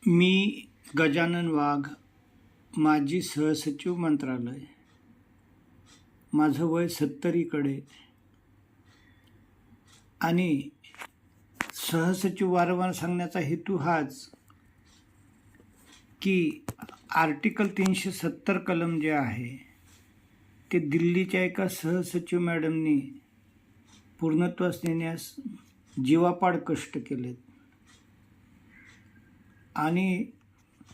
मी गजानन वाघ, माजी सहसचिव मंत्रालय. माझं वय 70कडे आणि सहसचिव वारंवार सांगण्याचा हेतू हाच की आर्टिकल 370 कलम जे आहे ते दिल्लीच्या एका सहसचिव मॅडमनी पूर्णत्वास नेण्यास जीवापाड कष्ट केलेत आणि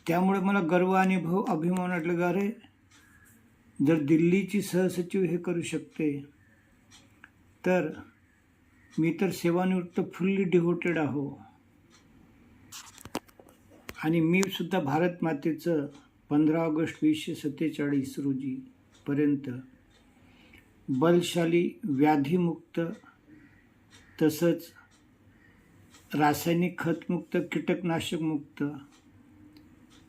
त्यामुळे मला गर्व आणि अभिमान वाटलं का अरे, जर दिल्लीची सहसचिव हे करू शकते तर मी तर सेवानिवृत्त फुल्ली डिव्होटेड आहो. आणि मी सुद्धा भारत मातेचं 15 ऑगस्ट 1947 रोजी पर्यंत बलशाली, व्याधीमुक्त, तसंच रासायनिक खतमुक्त, कीटकनाशकमुक्त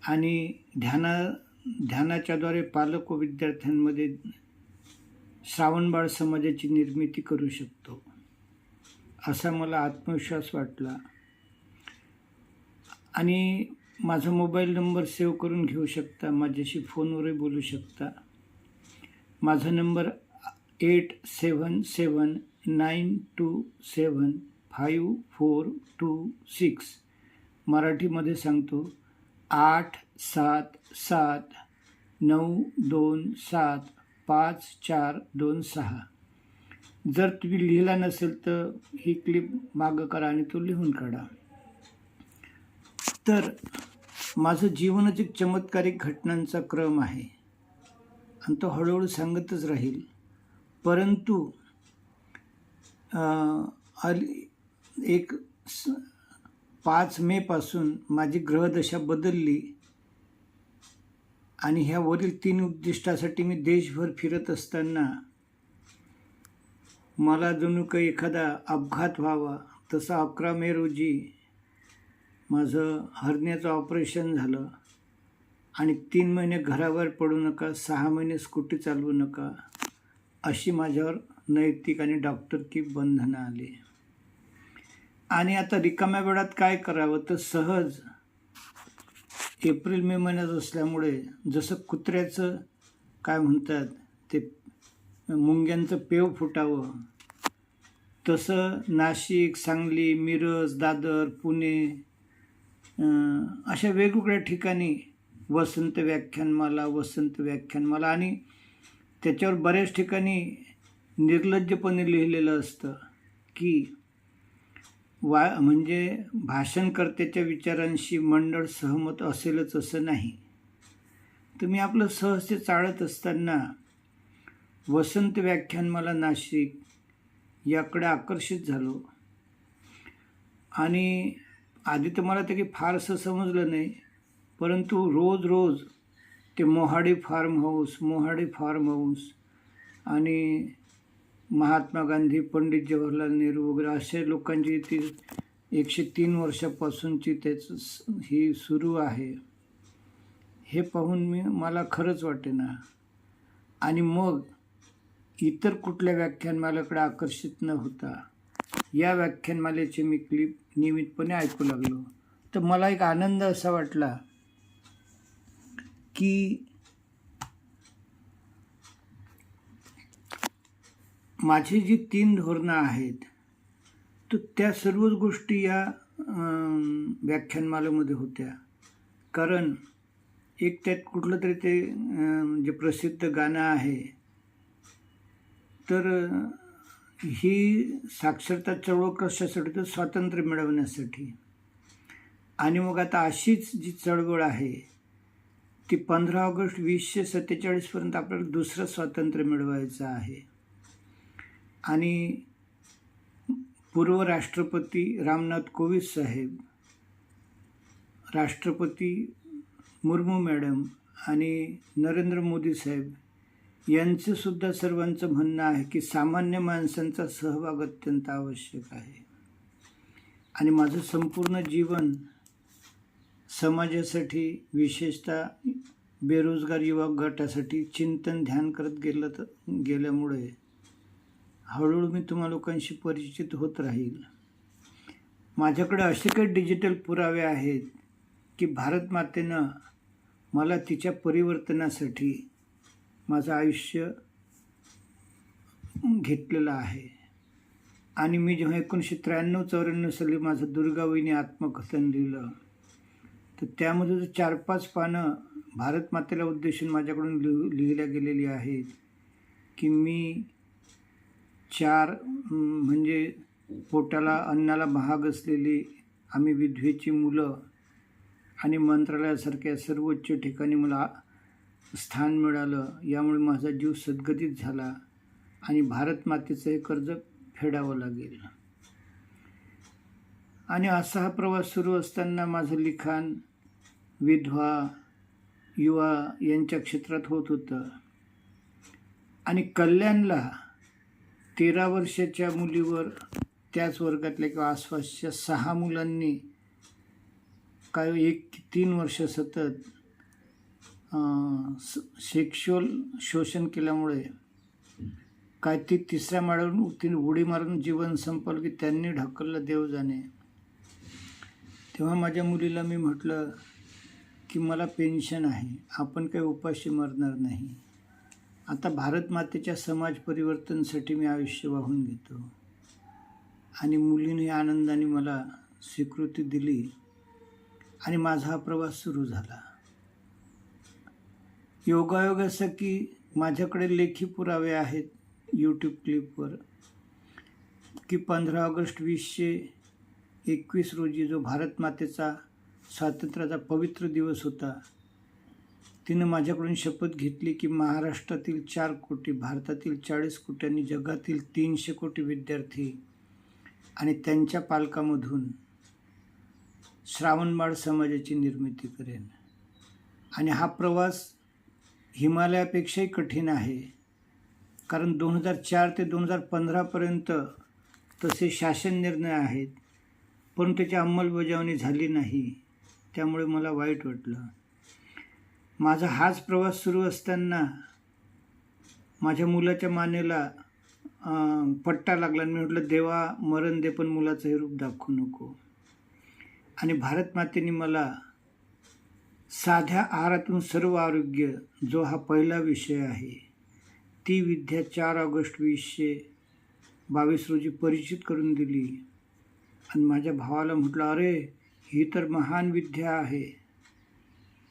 आणि ध्यानाच्याद्वारे पालक व विद्यार्थ्यांमध्ये श्रावणबाळ समाजाची निर्मिती करू शकतो असा मला आत्मविश्वास वाटला. आणि माझा मोबाईल नंबर सेव्ह करून घेऊ शकता, माझ्याशी फोनवरही बोलू शकता. माझा नंबर 8779275426. मराठीमध्ये सांगतो 8779275426. जर तुम्ही लिहिला नसेल तर ही क्लिप मागं करा आणि तो लिहून काढा. तर माझं जीवनच एक चमत्कारिक घटनांचा क्रम आहे आणि तो हळूहळू सांगतच राहील. परंतु 5 मेपासून माझी ग्रहदशा बदलली आणि ह्या वरील 3 उद्दिष्टासाठी मी देशभर फिरत असताना मला जणू काही एखादा अपघात व्हावा तसा 11 मे रोजी माझं हर्नियाचं ऑपरेशन झालं आणि 3 महिने घरावर पडू नका, 6 महिने स्कूटी चालवू नका अशी माझ्यावर नैतिक आणि डॉक्टरकी बंधनं आली. आणि आता रिकाम्या वेळात काय करावं तर सहज एप्रिल मे महिन्यात असल्यामुळे जसं कुत्र्याचं काय म्हणतात ते मुंग्यांचं पेव फुटावं तसं नाशिक, सांगली, मिरज, दादर, पुणे अशा वेगवेगळ्या ठिकाणी वसंत व्याख्यानमाला आणि त्याच्यावर बऱ्याच ठिकाणी निर्लज्जपणे लिहिलेलं असतं की म्हणजे भाषणकर्त्याच्या विचारांशी मंडळ सहमत असेलच असं नाही. तर मी आपलं सहज चाळत असताना वसंत व्याख्यानमाला नाशिक याकडे आकर्षित झालो. आणि आधी तर मला ते काही फारसं समजलं नाही, परंतु रोज ते मोहाडी फार्म हाऊस आणि महात्मा गांधी, पंडित जवाहरलाल नेहरू वगैरे अशा लोकांची ती 103 वर्षापासूनची ही सुरू आहे हे पाहून मला खरंच वाटेना. आणि मग इतर कुठल्या व्याख्यानमालेकडे आकर्षित न होता या व्याख्यानमालेचे मी क्लिप नियमितपणे ऐकू लागलो. तर मला एक आनंद असा वाटला की माझी जी 3 धोरणं आहेत तर त्या सर्वच गोष्टी या व्याख्यानमालेमध्ये होत्या. कारण एक त्यात कुठलं तरी ते जे प्रसिद्ध गाणं आहे तर ही साक्षरता चळवळ कशासाठी तर स्वातंत्र्य मिळवण्यासाठी. आणि मग आता अशीच जी चळवळ आहे ती 15 ऑगस्ट 1947पर्यंत आपल्याला दुसरं स्वातंत्र्य मिळवायचं आहे. आणि पूर्व राष्ट्रपती रामनाथ कोविंद साहेब, राष्ट्रपती मुर्मू मॅडम आणि नरेंद्र मोदी साहेब यांचं सुद्धा सर्वांचं म्हणणं आहे की सामान्य माणसांचा सहभाग अत्यंत आवश्यक आहे. आणि माझं संपूर्ण जीवन समाजासाठी, विशेषतः बेरोजगार युवक गटासाठी चिंतन ध्यान करत गेल्यामुळे हळूहळू मी तुम्हा लोकांशी परिचित होत राहील. माझ्याकडे असे काही डिजिटल पुरावे आहेत की भारतमातेनं मला तिच्या परिवर्तनासाठी माझं आयुष्य घेतलेलं आहे. आणि मी जेव्हा 1993-94 साली माझं दुर्गावहिनी आत्मकथन लिहिलं, तर त्यामध्ये जो 4-5 पानं भारतमातेला उद्देशून माझ्याकडून लिहिल्या गेलेली आहेत की मी म्हणजे पोटाला अन्नाला महाग असलेली आम्ही विधवेची मुलं आणि मंत्रालयासारख्या सर्वोच्च ठिकाणी मला स्थान मिळालं, यामुळे माझा जीव सद्गतीत झाला आणि भारतमातेचं हे कर्ज फेडावं लागेल. आणि असा हा प्रवास सुरू असताना माझं लिखाण विधवा, युवा यांच्या क्षेत्रात होत होतं. आणि कल्याणला 13 वर्षाच्या मुलीवर त्याच वर्गातल्या किंवा आसपासच्या 6 मुलांनी काय 1-3 वर्ष सतत सेक्शुअल शोषण केल्यामुळे काय ती 3ऱ्या माळ्यावरून उडी मारून जीवन संपवलं की त्यांनी ढकललं देव जाणे. तेव्हा माझ्या मुलीला मी म्हटलं की मला पेन्शन आहे, आपण काही उपाशी मरणार नाही. आता भारतमातेच्या समाज परिवर्तनासाठी मी आयुष्य वाहून घेतो. आणि मुलीने आनंदाने मला स्वीकृती दिली आणि माझा हा प्रवास सुरू झाला. योगायोग असं की माझ्याकडे लेखी पुरावे आहेत यूट्यूब क्लिपवर की 15 ऑगस्ट 2021 रोजी जो भारतमातेचा स्वातंत्र्याचा पवित्र दिवस होता, तिनं माझ्याकडून शपथ घेतली की महाराष्ट्रातील 4 कोटी, भारतातील 40 कोटी आणि जगातील 300 कोटी विद्यार्थी आणि त्यांच्या पालकामधून श्रावणबाळ समाजाची निर्मिती करेन. आणि हा प्रवास हिमालयापेक्षाही कठीण आहे, कारण 2004 ते 2015पर्यंत तसे शासन निर्णय आहेत, पण त्याची अंमलबजावणी झाली नाही. त्यामुळे मला वाईट वाटलं. माझा हाच प्रवास सुरू असताना माझ्या मुलाच्या मानेला पट्टा लागला आणि मी म्हटलं, देवा मरण दे पण मुलाचं हे रूप दाखवू नको. आणि भारतमातेने मला साध्या आहारातून सर्व आरोग्य, जो हा पहिला विषय आहे, ती विद्या 4 ऑगस्ट 2022 रोजी परिचित करून दिली. आणि माझ्या भावाला म्हटलं, अरे ही तर महान विद्या आहे,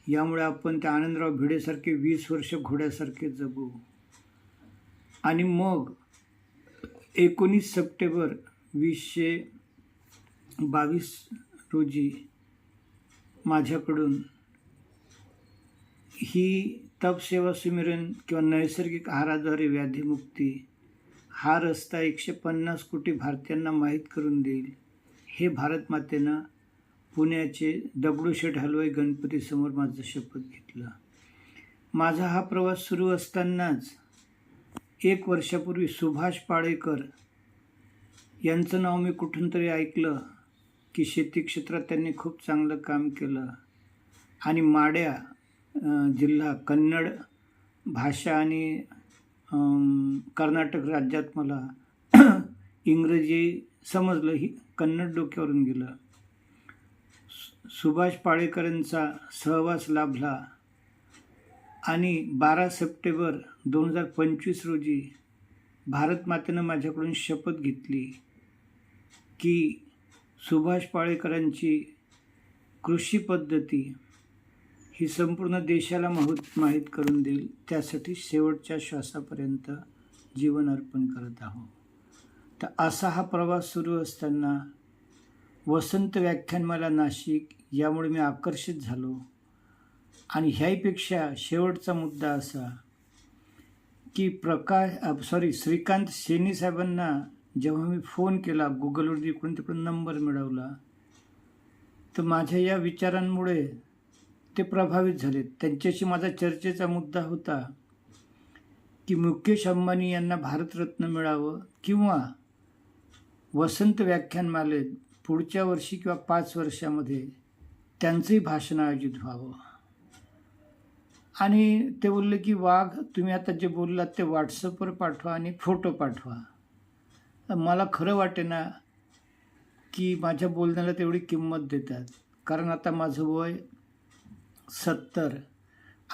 यामुळे आपण त्या आनंदराव भिडेसारखे 20 वर्ष घोड्यासारखे जगू. आणि मग 19 सप्टेंबर 2022 रोजी माझ्याकडून ही तपसेवा सुमिरन किंवा नैसर्गिक आहाराद्वारे व्याधीमुक्ती हा रस्ता 150 कोटी भारतीयांना माहीत करून देईल, हे भारतमातेनं पुण्याचे दगडूशेठ हलवाई गणपतीसमोर माझं शपथ घेतलं. माझा हा प्रवास सुरू असतानाच 1 वर्षापूर्वी सुभाष पाळेकर यांचं नाव मी कुठून तरी ऐकलं की शेती क्षेत्रात त्यांनी खूप चांगलं काम केलं. आणि माड्या जिल्हा कन्नड भाषा आणि कर्नाटक राज्यात मला इंग्रजी समजलं, ही कन्नड डोक्यावरून गेलं. सुभाष पाळेकरांचा सहवास लाभला. आणि 12 सप्टेंबर 2025 रोजी भारतमातेनं माझ्याकडून शपथ घेतली की सुभाष पाळेकरांची कृषी पद्धती ही संपूर्ण देशाला माहीत करून देईल, त्यासाठी शेवटच्या श्वासापर्यंत जीवन अर्पण करत आहोत. तर असा हा प्रवास सुरू असताना वसंत व्याख्यानमाला नाशिक यामुळे मी आकर्षित झालो. आणि ह्याहीपेक्षा शेवटचा मुद्दा असा की श्रीकांत शेनी साहेबांना जेव्हा मी फोन केला, गुगलवर इकडून तिकडून नंबर मिळवला, तर माझ्या या विचारांमुळे ते प्रभावित झाले. त्यांच्याशी माझा चर्चेचा मुद्दा होता की मुकेश अंबानी यांना भारतरत्न मिळावं किंवा वसंत व्याख्यानमालेत पुढच्या वर्षी किंवा 5 वर्षामध्ये त्यांचंही भाषण आयोजित व्हावं. आणि ते बोलले की वाघ, तुम्ही आता जे बोललात ते व्हॉट्सअपवर पाठवा आणि फोटो पाठवा. मला खरं वाटेना की माझ्या बोलण्याला तेवढी किंमत देतात. कारण आता माझं वय 70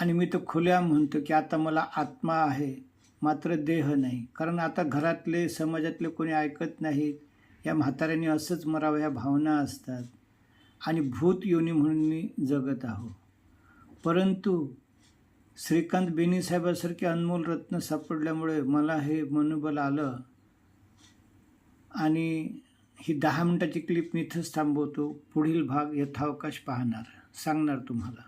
आणि मी तर खुल्या म्हणतो की आता मला आत्मा आहे मात्र देह नाही. कारण आता घरातले समाजातले कोणी ऐकत नाहीत. या म्हाताऱ्याने असंच मरावं ह्या भावना असतात आणि भूत योनी म्हणून मी जगत आहो. परंतु श्रीकांत बेनीसाहेबासारखे अनमोल रत्न सापडल्यामुळे मला हे मनोबल आलं आणि ही 10 मिनिटाची क्लिप मी इथंच थांबवतो. पुढील भाग यथावकाश सांगणार तुम्हाला.